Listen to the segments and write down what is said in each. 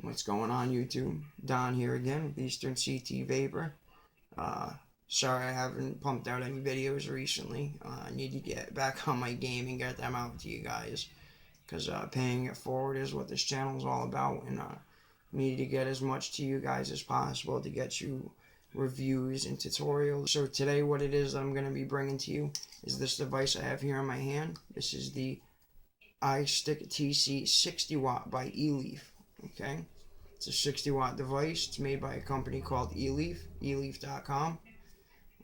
What's going on, YouTube? Don here again with Eastern CT Vapor. Sorry I haven't pumped out any videos recently. I need to get back on my game and get them out to you guys, because paying it forward is what this channel is all about, and need to get as much to you guys as possible to get you reviews and tutorials. So today what it is that I'm going to be bringing to you is this device I have here in my hand. This is the iStick TC 60 watt by eLeaf. Okay, it's a 60 watt device. It's made by a company called eLeaf, eLeaf.com.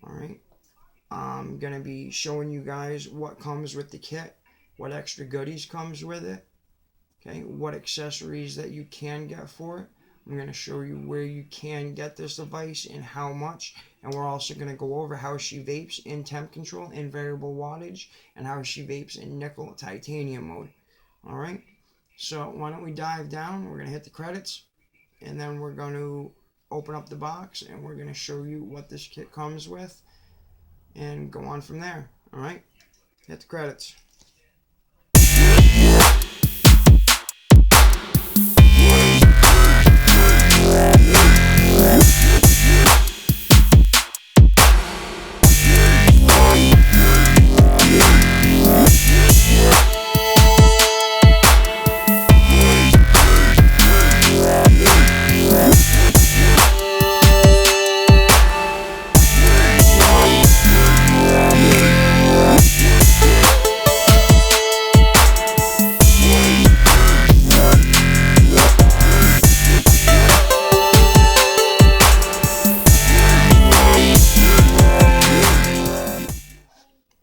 Alright, I'm going to be showing you guys what comes with the kit, what extra goodies comes with it, okay, what accessories that you can get for it. I'm going to show you where you can get this device and how much, and we're also going to go over how she vapes in temp control in variable wattage and how she vapes in nickel titanium mode. Alright, so why don't we dive down? We're going to hit the credits, and then we're going to open up the box, and we're going to show you what this kit comes with and go on from there. Alright, hit the credits.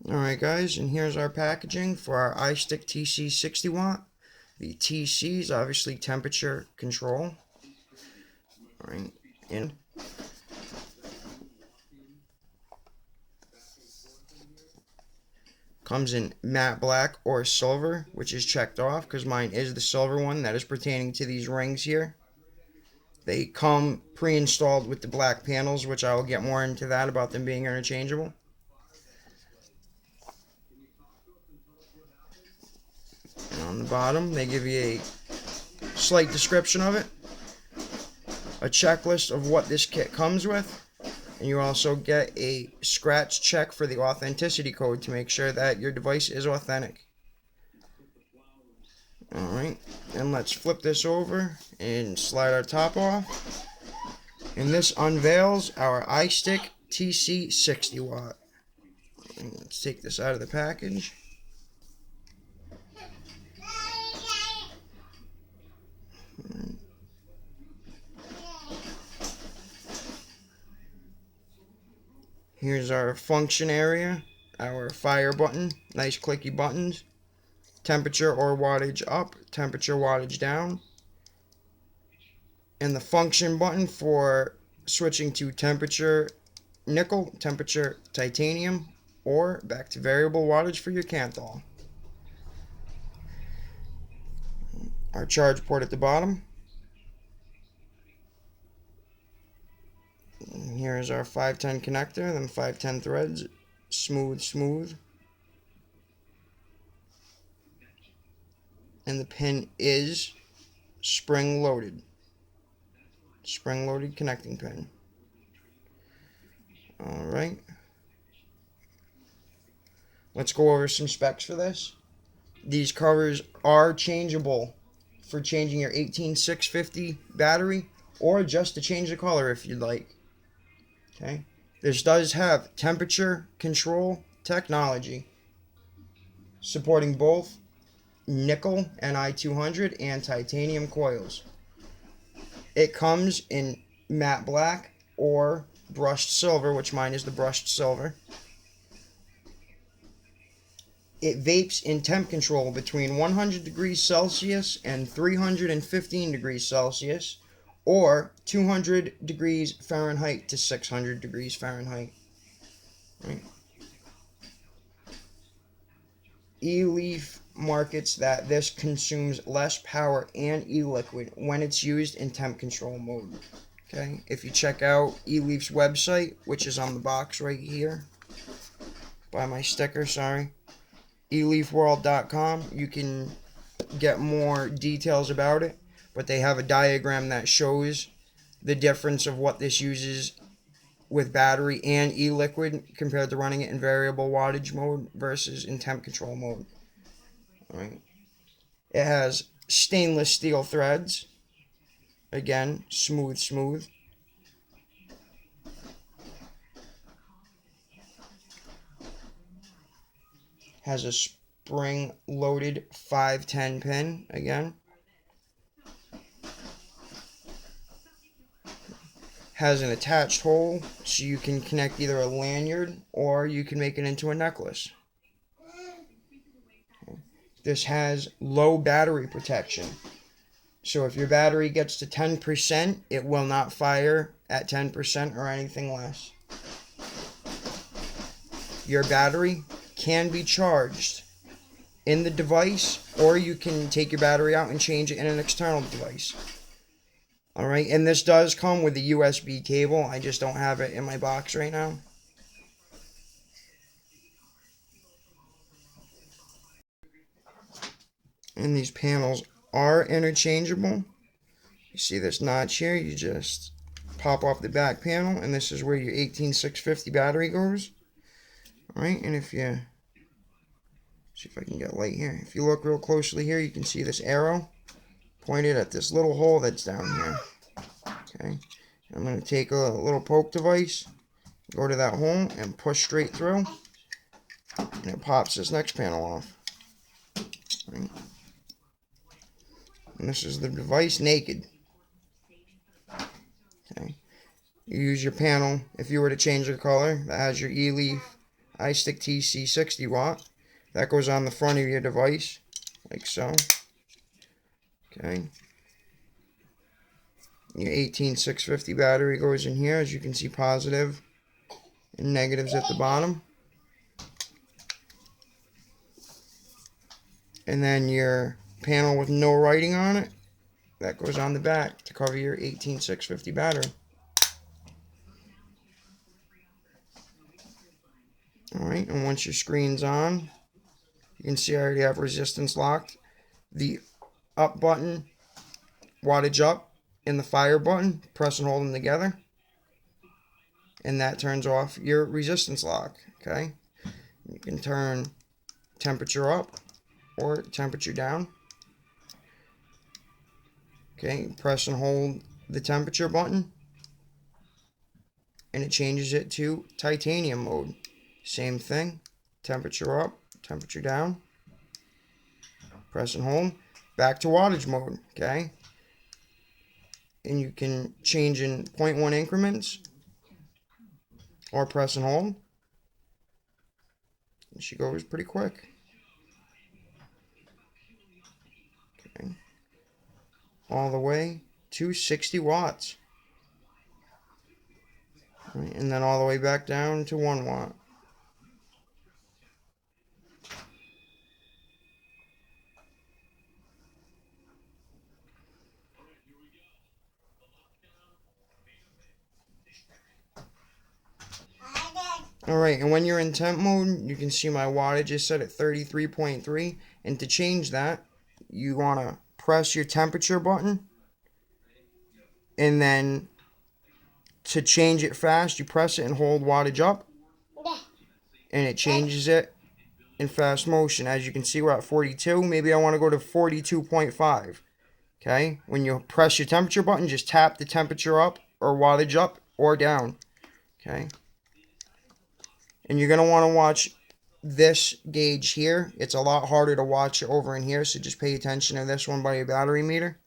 Alright guys, and here's our packaging for our iStick TC 60 watt. The TC is obviously temperature control. Alright, and comes in matte black or silver, which is checked off because mine is the silver one that is pertaining to these rings here. They come pre-installed with the black panels, which I will get more into that about them being interchangeable. And on the bottom, they give you a slight description of it, a checklist of what this kit comes with, and you also get a scratch check for the authenticity code to make sure that your device is authentic. Alright, and let's flip this over and slide our top off. And this unveils our iStick TC 60 watt. And let's take this out of the package. Here's our function area, our fire button, nice clicky buttons, temperature or wattage up, temperature wattage down, and the function button for switching to temperature nickel, temperature titanium, or back to variable wattage for your Canthal. Our charge port at the bottom. And here's our 510 connector, then 510 threads, smooth. And the pin is spring-loaded connecting pin. Alright. Let's go over some specs for this. These covers are changeable for changing your 18650 battery, or just to change the color if you'd like. Okay, this does have temperature control technology, supporting both nickel Ni200 and titanium coils. It comes in matte black or brushed silver, which mine is the brushed silver. It vapes in temp control between 100 degrees Celsius and 315 degrees Celsius, or 200 degrees Fahrenheit to 600 degrees Fahrenheit. Right. eLeaf markets that this consumes less power and e-liquid when it's used in temp control mode. Okay, if you check out eLeaf's website, which is on the box right here, by my sticker, sorry, eLeafworld.com, you can get more details about it. but they have a diagram that shows the difference of what this uses with battery and e-liquid compared to running it in variable wattage mode versus in temp control mode. All right. It has stainless steel threads. Again, smooth. Has a spring-loaded 510 pin, again. Has an attached hole, so you can connect either a lanyard or you can make it into a necklace. This has low battery protection. So if your battery gets to 10%, it will not fire at 10% or anything less. Your battery can be charged in the device, or you can take your battery out and change it in an external device. Alright, and this does come with a USB cable. I just don't have it in my box right now. And these panels are interchangeable. You see this notch here? You just pop off the back panel, and this is where your 18650 battery goes. Alright, and if you see if I can get light here. If you look real closely here, you can see this arrow pointed at this little hole that's down here. Okay, I'm going to take a little poke device, go to that hole, and push straight through, and it pops this next panel off. Right. And this is the device naked. Okay, you use your panel, if you were to change the color, that has your eLeaf iStick TC 60 watt. That goes on the front of your device, like so. Okay. Your 18650 battery goes in here, as you can see, positive and negatives at the bottom. And then your panel with no writing on it, that goes on the back to cover your 18650 battery. Alright, and once your screen's on, you can see I already have resistance locked. The up button, wattage up, and the fire button, press and hold them together. And that turns off your resistance lock. Okay, you can turn temperature up or temperature down. Okay, press and hold the temperature button, and it changes it to titanium mode. Same thing, temperature up, temperature down. Press and hold, back to wattage mode. Okay, and you can change in 0.1 increments, or press and hold. And she goes pretty quick. Okay, all the way to 60 watts. Right, and then all the way back down to 1 watt. Alright, and when you're in temp mode, you can see my wattage is set at 33.3. And to change that, you want to press your temperature button. And then to change it fast, you press it and hold wattage up. And it changes it in fast motion. As you can see, we're at 42. Maybe I want to go to 42.5. Okay, when you press your temperature button, just tap the temperature up or wattage up or down. Okay. And you're going to want to watch this gauge here. It's a lot harder to watch over in here, so just pay attention to this one by your battery meter.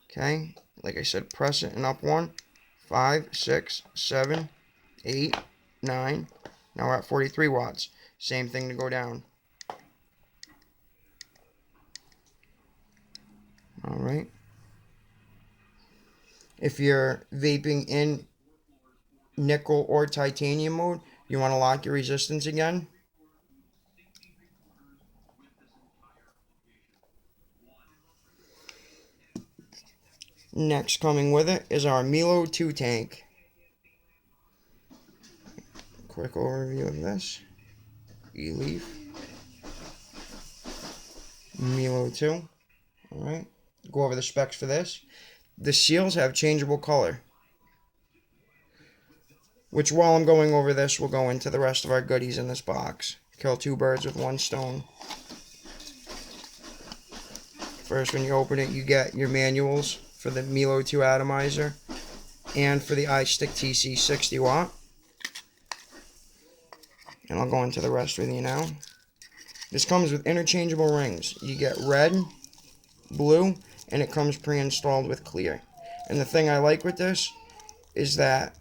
Okay, like I said, press it and up 1, 5, 6, 7, 8, 9. Now we're at 43 watts. Same thing to go down. Alright. If you're vaping in nickel or titanium mode, you want to lock your resistance again. Next coming with it is our Melo 2 tank. Quick overview of this. eLeaf. Melo 2. Alright. go over the specs for this. The seals have changeable color, which while I'm going over this, we'll go into the rest of our goodies in this box. Kill two birds with one stone. First, when you open it, you get your manuals for the Melo 2 atomizer and for the iStick TC 60 watt. And I'll go into the rest with you now. This comes with interchangeable rings. You get red, blue, and it comes pre-installed with clear. And the thing I like with this is that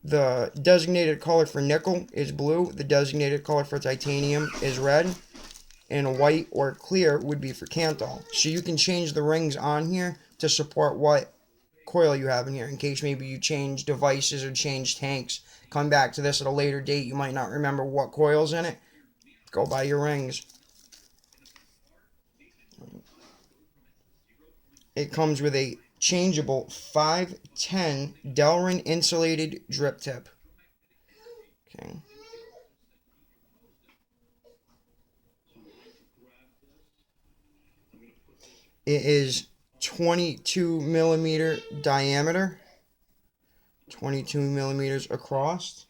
the designated color for nickel is blue, the designated color for titanium is red, and white or clear would be for Kanthal. So you can change the rings on here to support what coil you have in here, in case maybe you change devices or change tanks. Come back to this at a later date, you might not remember what coil's in it. Go buy your rings. It comes with a changeable 510 Delrin insulated drip tip. Okay. It is 22 millimeter diameter, 22 millimeters across,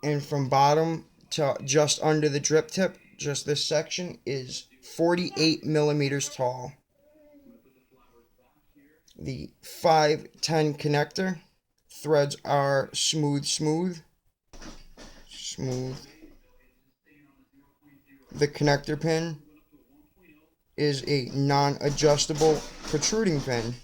and from bottom to just under the drip tip, just this section, is 48 millimeters tall. The 510 connector threads are smooth. The connector pin is a non-adjustable protruding pin.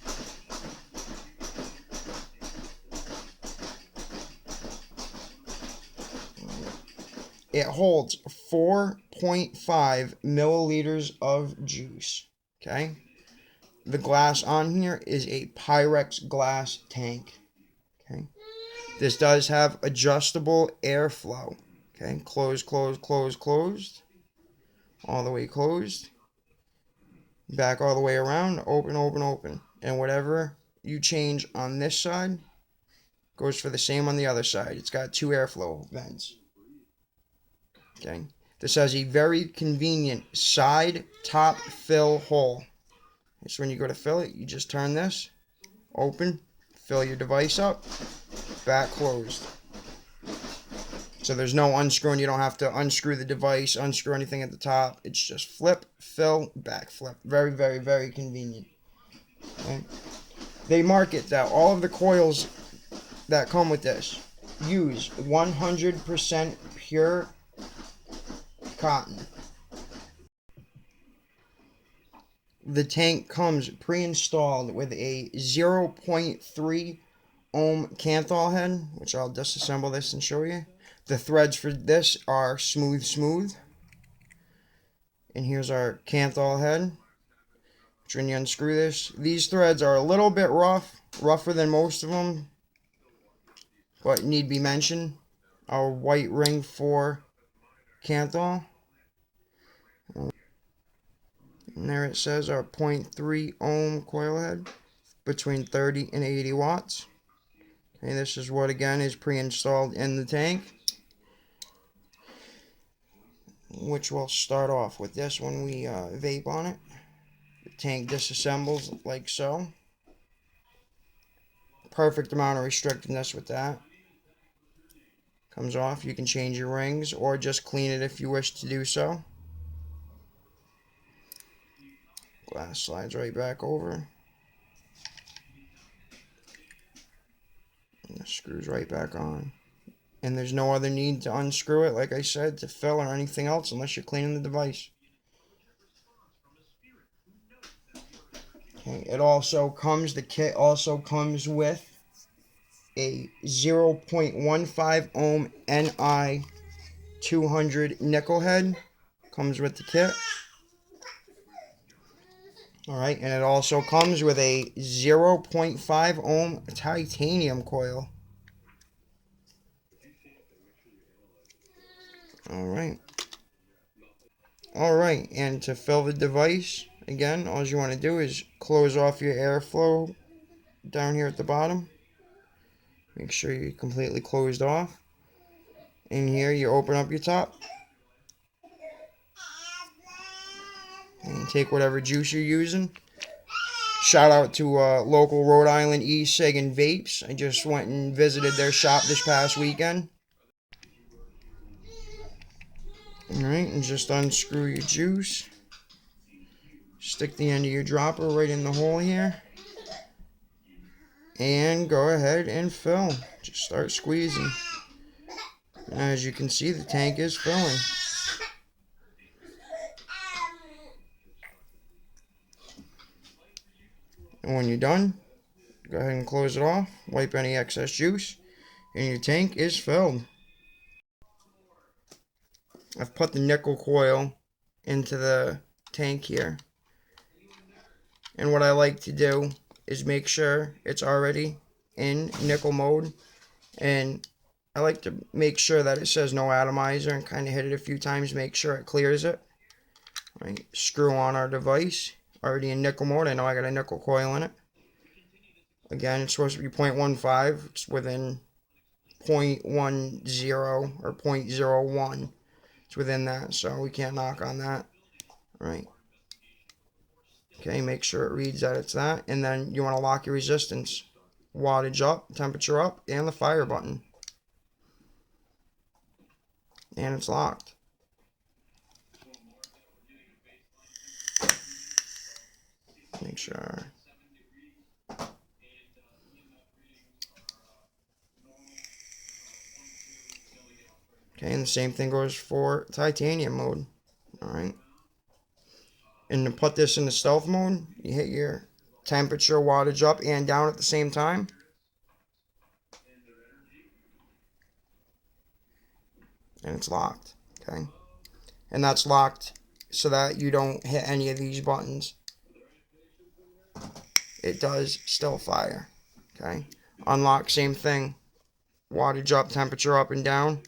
It holds 4.5 milliliters of juice. Okay. The glass on here is a Pyrex glass tank. Okay. This does have adjustable airflow. Okay. Closed. All the way closed. Back all the way around, open. And whatever you change on this side goes for the same on the other side. It's got two airflow vents. Okay. This has a very convenient side top fill hole. So when you go to fill it, you just turn this, open, fill your device up, back closed. So there's no unscrewing. You don't have to unscrew the device, unscrew anything at the top. It's just flip, fill, back flip. Very, very, very convenient. Okay. They market that all of the coils that come with this use 100% pure cotton. The tank comes pre-installed with a 0.3 ohm Kanthal head, which I'll disassemble this and show you. The threads for this are smooth. And here's our Kanthal head. Which when you unscrew this, these threads are a little bit rougher than most of them, but need be mentioned. Our white ring for Kanthal. And there it says our 0.3 ohm coil head between 30 and 80 watts. Okay, this is what again is pre-installed in the tank, which we'll start off with this when we vape on it. The tank disassembles like so. Perfect amount of restrictiveness with that. Comes off. You can change your rings or just clean it if you wish to do so. Glass slides right back over. And it screws right back on. And there's no other need to unscrew it, like I said, to fill or anything else unless you're cleaning the device. Okay, the kit also comes with a 0.15 ohm Ni 200 nickel head. Comes with the kit. Alright, and it also comes with a 0.5 ohm titanium coil. Alright, and to fill the device, again, all you want to do is close off your airflow down here at the bottom. Make sure you're completely closed off. In here, you open up your top. And and take whatever juice you're using. Shout out to local Rhode Island e-cig and vapes. I just went and visited their shop this past weekend. Alright, and just unscrew your juice. Stick the end of your dropper right in the hole here. And go ahead and fill. Just start squeezing. And as you can see, the tank is filling. And when you're done, go ahead and close it off. Wipe any excess juice. And your tank is filled. I've put the nickel coil into the tank here. And what I like to do is make sure it's already in nickel mode. And I like to make sure that it says no atomizer and kind of hit it a few times, make sure it clears it. Right, screw on our device, already in nickel mode. I know I got a nickel coil in it. Again, it's supposed to be 0.15. It's within 0.10 or 0.01. It's within that, so we can't knock on that. Right. Okay, make sure it reads that it's that. And then you want to lock your resistance. Wattage up, temperature up, and the fire button. And it's locked. Make sure. Okay, and the same thing goes for titanium mode. Alright. And to put this into stealth mode, you hit your temperature, wattage up and down at the same time. And it's locked. Okay. And that's locked so that you don't hit any of these buttons. It does still fire. Okay. Unlock, same thing. Wattage up, temperature up and down.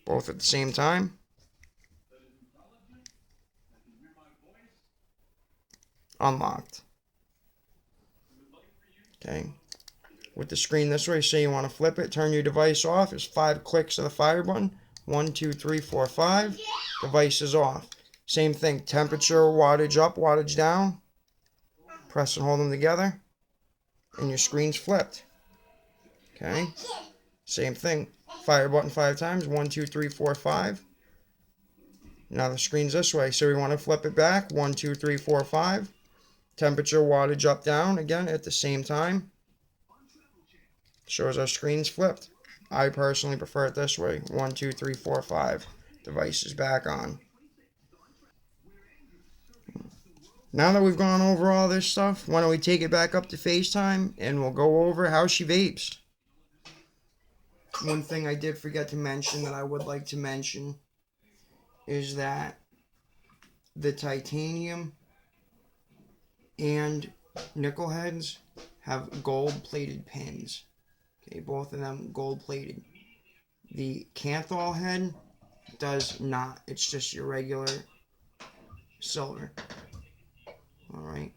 Both at the same time. Unlocked. Okay. With the screen this way, say you want to flip it, turn your device off. There's 5 clicks of the fire button. 1, 2, 3, 4, 5. Device is off. Same thing. Temperature, wattage up, wattage down. Press and hold them together. And your screen's flipped. Okay. Same thing. Fire button 5 times. 1, 2, 3, 4, 5. Now the screen's this way. So we want to flip it back. 1, 2, 3, 4, 5. Temperature, wattage up, down. Again at the same time. Shows our screen's flipped. I personally prefer it this way. 1, 2, 3, 4, 5. Device is back on. Now that we've gone over all this stuff, why don't we take it back up to FaceTime and we'll go over how she vapes. One thing I did forget to mention that I would like to mention is that the titanium and nickel heads have gold-plated pins. Okay, both of them gold-plated. The Canthol head does not. It's just your regular silver. Alright.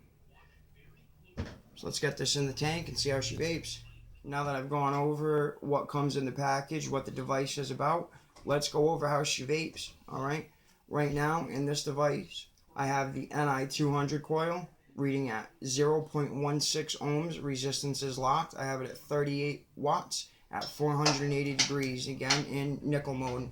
So let's get this in the tank and see how she vapes. Now that I've gone over what comes in the package, what the device is about, let's go over how she vapes. Alright. Right now in this device, I have the NI200 coil reading at 0.16 ohms. Resistance is locked. I have it at 38 watts at 480 degrees. Again in nickel mode.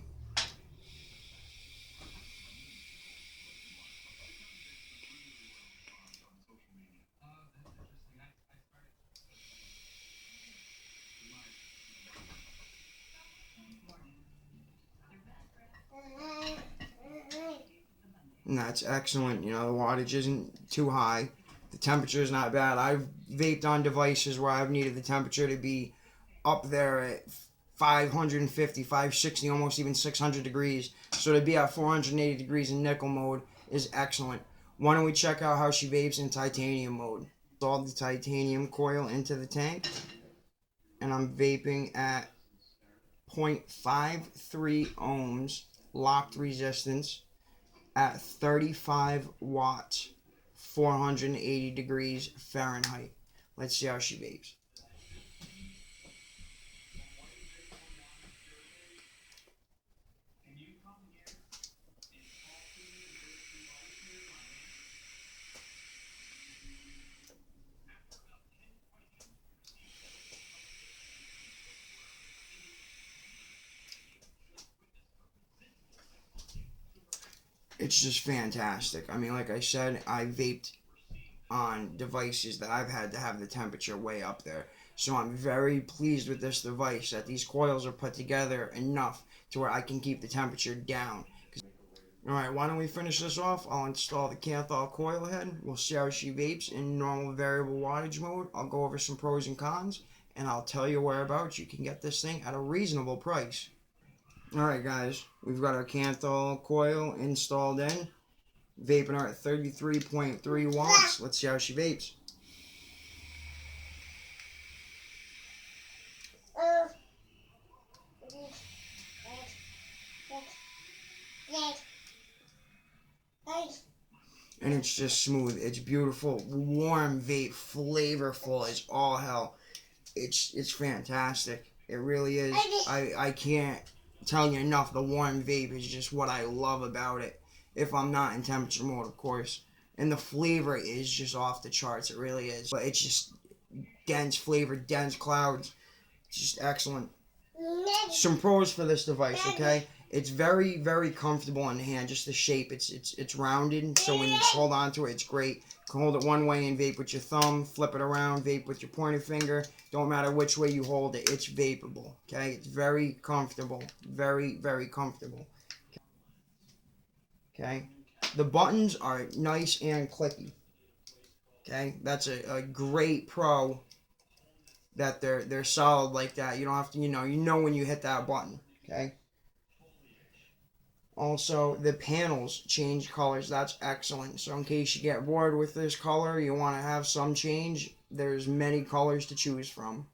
And that's excellent. You know, the wattage isn't too high. The temperature is not bad. I've vaped on devices where I've needed the temperature to be up there at 550, 560, almost even 600 degrees. So to be at 480 degrees in nickel mode is excellent. Why don't we check out how she vapes in titanium mode? Install the titanium coil into the tank. And I'm vaping at 0.53 ohms locked resistance at 35 watts, 480 degrees Fahrenheit. Let's see how she vapes. It's just fantastic. I mean, like I said, I vaped on devices that I've had to have the temperature way up there. So I'm very pleased with this device that these coils are put together enough to where I can keep the temperature down. Alright, why don't we finish this off? I'll install the Canthal coil head. We'll see how she vapes in normal variable wattage mode. I'll go over some pros and cons, and I'll tell you whereabouts you can get this thing at a reasonable price. Alright guys, we've got our Canthal coil installed in. Vaping her at 33.3 watts. Let's see how she vapes. And it's just smooth. It's beautiful, warm vape, flavorful as all hell. It's fantastic. It really is. I can't tell you enough. The warm vape is just what I love about it. If I'm not in temperature mode, of course. And the flavor is just off the charts. It really is. But it's just dense flavor, dense clouds. It's just excellent. Some pros for this device, okay? It's very, very comfortable in the hand. Just the shape, it's rounded, so when you hold on to it, it's great. You can hold it one way and vape with your thumb, flip it around, vape with your pointer finger. Don't matter which way you hold it, it's vapeable, okay? It's very comfortable, very, very comfortable. Okay? The buttons are nice and clicky. Okay? That's a great pro that they're solid like that. You don't have to, you know when you hit that button, okay? Also, the panels change colors. That's excellent. So in case you get bored with this color, you want to have some change, there's many colors to choose from.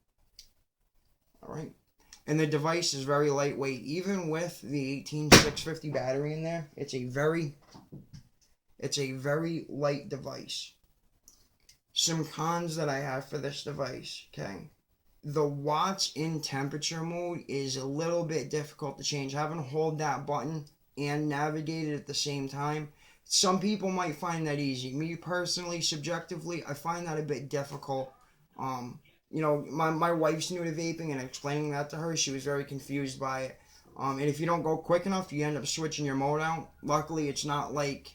Alright. And the device is very lightweight. Even with the 18650 battery in there, it's a very light device. Some cons that I have for this device, okay? The watts in temperature mode is a little bit difficult to change. Having to hold that button and navigate it at the same time. Some people might find that easy. Me personally, subjectively, I find that a bit difficult. My wife's new to vaping, and explaining that to her, she was very confused by it. And if you don't go quick enough, you end up switching your mode out. Luckily, it's not like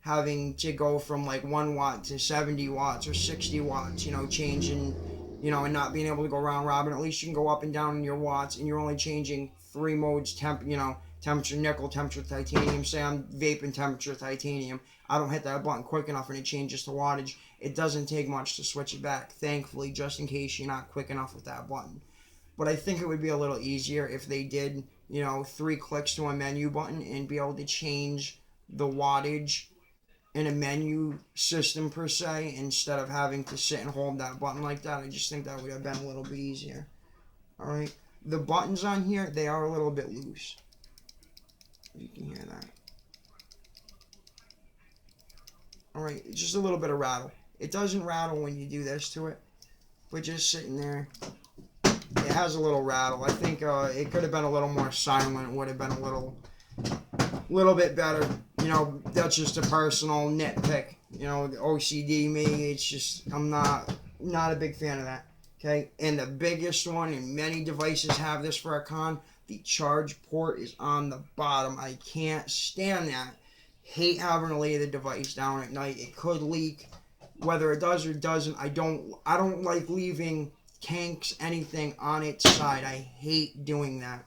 having to go from like 1 watt to 70 watts or 60 watts, changing, and not being able to go round robin. At least you can go up and down in your watts, and you're only changing 3 modes, temperature nickel, temperature titanium. Say I'm vaping temperature titanium. I don't hit that button quick enough and it changes to wattage. It doesn't take much to switch it back, thankfully, just in case you're not quick enough with that button. But I think it would be a little easier if they did, 3 clicks to a menu button and be able to change the wattage in a menu system per se, instead of having to sit and hold that button like that. I just think that would have been a little bit easier. Alright, the buttons on here, they are a little bit loose. You can hear that. Alright, just a little bit of rattle. It doesn't rattle when you do this to it, but just sitting there, it has a little rattle. I think it could have been a little more silent, would have been a little bit better. That's just a personal nitpick. The OCD me, it's just, I'm not a big fan of that. Okay, and the biggest one, and many devices have this for a con, the charge port is on the bottom. I can't stand that. Hate having to lay the device down at night. It could leak. Whether it does or doesn't, I don't like leaving tanks, anything on its side. I hate doing that.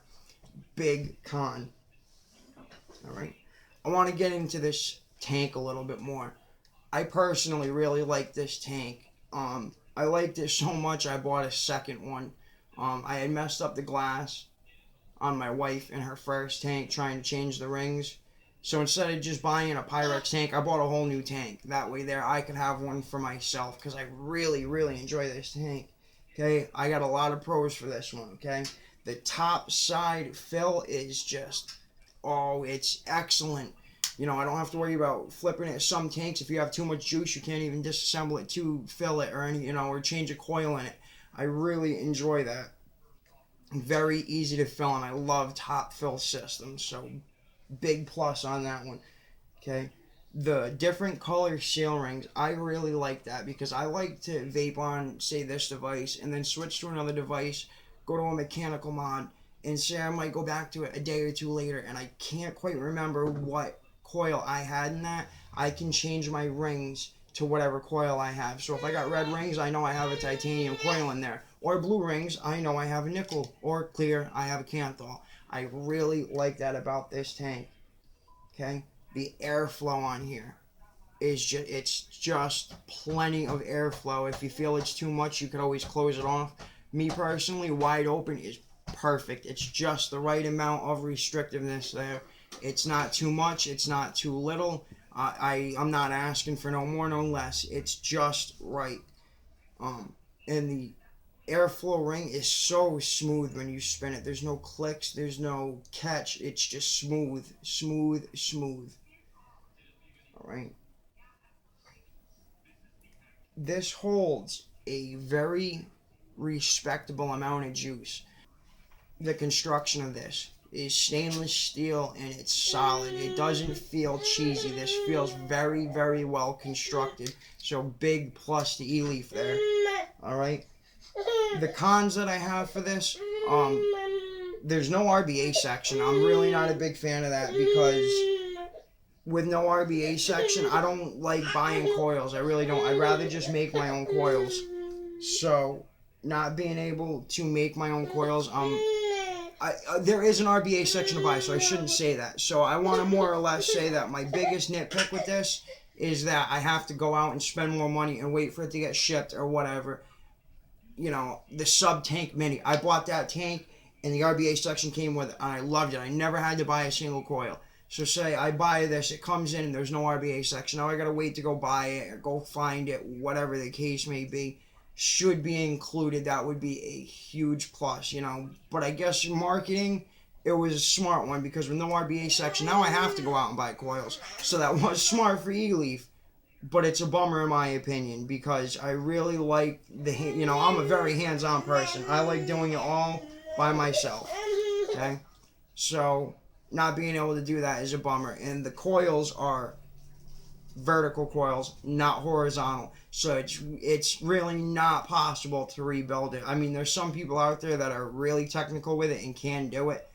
Big con. Alright. I want to get into this tank a little bit more. I personally really like this tank. I liked it so much I bought a second one. I had messed up the glass on my wife in her first tank trying to change the rings. So instead of just buying a Pyrex tank, I bought a whole new tank. That way there I could have one for myself, because I really, really enjoy this tank. Okay, I got a lot of pros for this one, okay? The top side fill is just, it's excellent. I don't have to worry about flipping it. Some tanks, if you have too much juice, you can't even disassemble it to fill it or or change a coil in it. I really enjoy that. Very easy to fill, and I love top fill systems, so big plus on that one. Okay, the different color seal rings, I really like that, because I like to vape on, say, this device and then switch to another device, go to a mechanical mod, and say I might go back to it a day or two later and I can't quite remember what coil I had in that, I can change my rings to whatever coil I have. So if I got red rings, I know I have a titanium coil in there. Or blue rings, I know I have a nickel. Or clear, I have a Canthal. I really like that about this tank. Okay? The airflow on here is just, it's just plenty of airflow. If you feel it's too much, you could always close it off. Me personally, wide open is perfect. It's just the right amount of restrictiveness there. It's not too much, it's not too little. I'm not asking for no more, no less. It's just right. And the airflow ring is so smooth when you spin it. There's no clicks, there's no catch. It's just smooth, smooth, smooth. All right. This holds a very respectable amount of juice. The construction of this is stainless steel and it's solid. It doesn't feel cheesy. This feels very, very well constructed. So big plus to eLeaf there. Alright. The cons that I have for this, there's no RBA section. I'm really not a big fan of that because with no RBA section, I don't like buying coils. I really don't. I'd rather just make my own coils. So, not being able to make my own coils, there is an RBA section to buy, so I shouldn't say that. So, I want to more or less say that my biggest nitpick with this is that I have to go out and spend more money and wait for it to get shipped or whatever. You know, the sub tank mini. I bought that tank and the RBA section came with it, and I loved it. I never had to buy a single coil. So say I buy this, it comes in and there's no RBA section. Now I gotta wait to go buy it or go find it, whatever the case may be. Should be included. That would be a huge plus, you know. But I guess marketing, it was a smart one because with no RBA section, now I have to go out and buy coils. So that was smart for eLeaf. But it's a bummer in my opinion because I really like I'm a very hands-on person. I like doing it all by myself. Okay? So not being able to do that is a bummer. And the coils are vertical coils, not horizontal. So it's really not possible to rebuild it. I mean, there's some people out there that are really technical with it and can do it.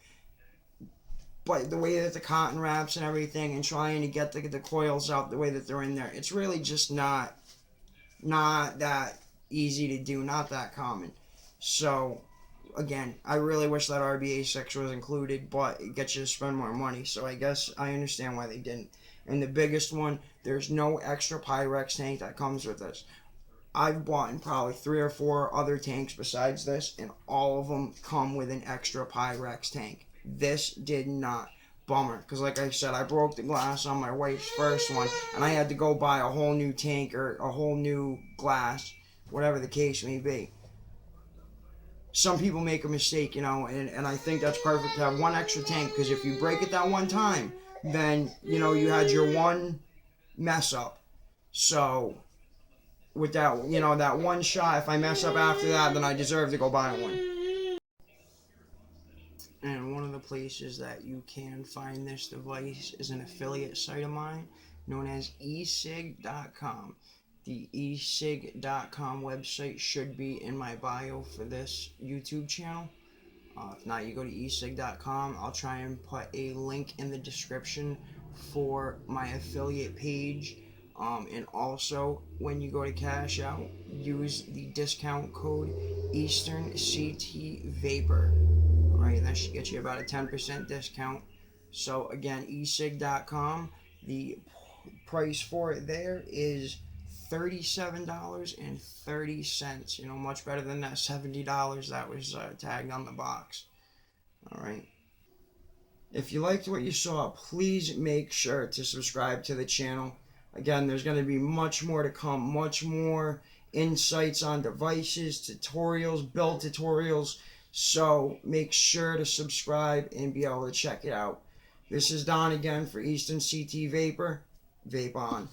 But the way that the cotton wraps and everything and trying to get the coils out the way that they're in there, it's really just not that easy to do, not that common. So again, I really wish that RBA section was included, but it gets you to spend more money. So I guess I understand why they didn't. And the biggest one, there's no extra Pyrex tank that comes with this. I've bought probably 3 or 4 other tanks besides this, and all of them come with an extra Pyrex tank. This did not. Bummer, because like I said, I broke the glass on my wife's first one, and I had to go buy a whole new tank or a whole new glass, whatever the case may be. Some people make a mistake, and I think that's perfect to have one extra tank, because if you break it that one time, then, you had your one mess up. So, with that, that one shot, if I mess up after that, then I deserve to go buy one. And one of the places that you can find this device is an affiliate site of mine known as eSig.com. The eSig.com website should be in my bio for this YouTube channel. If not, you go to eSig.com. I'll try and put a link in the description for my affiliate page. And also, when you go to cash out, use the discount code EasternCTVapor. Alright, that should get you about a 10% discount. So again, eSig.com, the price for it there is $37.30. Much better than that $70 that was tagged on the box. Alright. If you liked what you saw, please make sure to subscribe to the channel. Again, there's going to be much more to come, much more insights on devices, tutorials, build tutorials. So make sure to subscribe and be able to check it out. This is Don again for Eastern CT Vapor. Vape on.